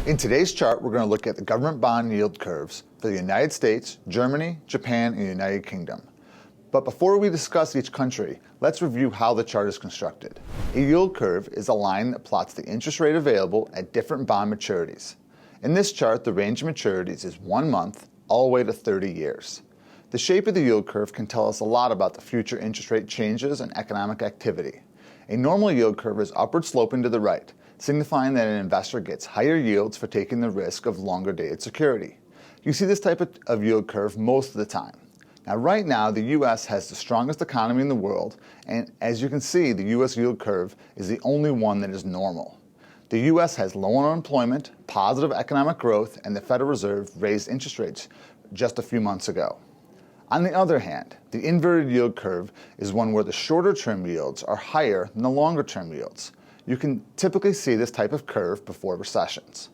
In today's chart, we're going to look at the government bond yield curves for the United States, Germany, Japan, and the United Kingdom. But before we discuss each country, let's review how the chart is constructed. A yield curve is a line that plots the interest rate available at different bond maturities. In this chart, the range of maturities is 1 month all the way to 30 years. The shape of the yield curve can tell us a lot about the future interest rate changes and economic activity. A normal yield curve is upward sloping to the right, signifying that an investor gets higher yields for taking the risk of longer dated security. You see this type of yield curve most of the time. Now, right now, the U.S. has the strongest economy in the world, and as you can see, the U.S. yield curve is the only one that is normal. The U.S. has low unemployment, positive economic growth, and the Federal Reserve raised interest rates just a few months ago. On the other hand, the inverted yield curve is one where the shorter-term yields are higher than the longer-term yields. You can typically see this type of curve before recessions.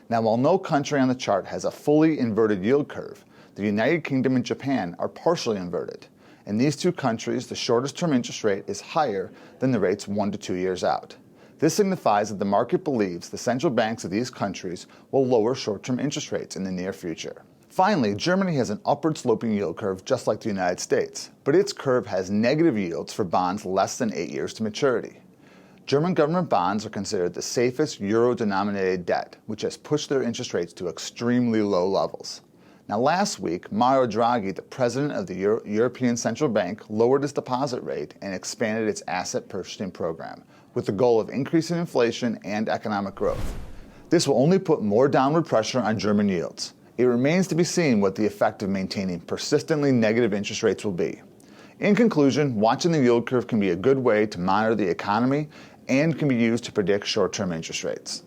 Now, while no country on the chart has a fully inverted yield curve, the United Kingdom and Japan are partially inverted. In these two countries, the shortest-term interest rate is higher than the rates 1 to 2 years out. This signifies that the market believes the central banks of these countries will lower short-term interest rates in the near future. Finally, Germany has an upward-sloping yield curve just like the United States, but its curve has negative yields for bonds less than 8 years to maturity. German government bonds are considered the safest euro-denominated debt, which has pushed their interest rates to extremely low levels. Now, last week, Mario Draghi, the president of the European Central Bank, lowered its deposit rate and expanded its asset purchasing program, with the goal of increasing inflation and economic growth. This will only put more downward pressure on German yields. It remains to be seen what the effect of maintaining persistently negative interest rates will be. In conclusion, watching the yield curve can be a good way to monitor the economy and can be used to predict short-term interest rates.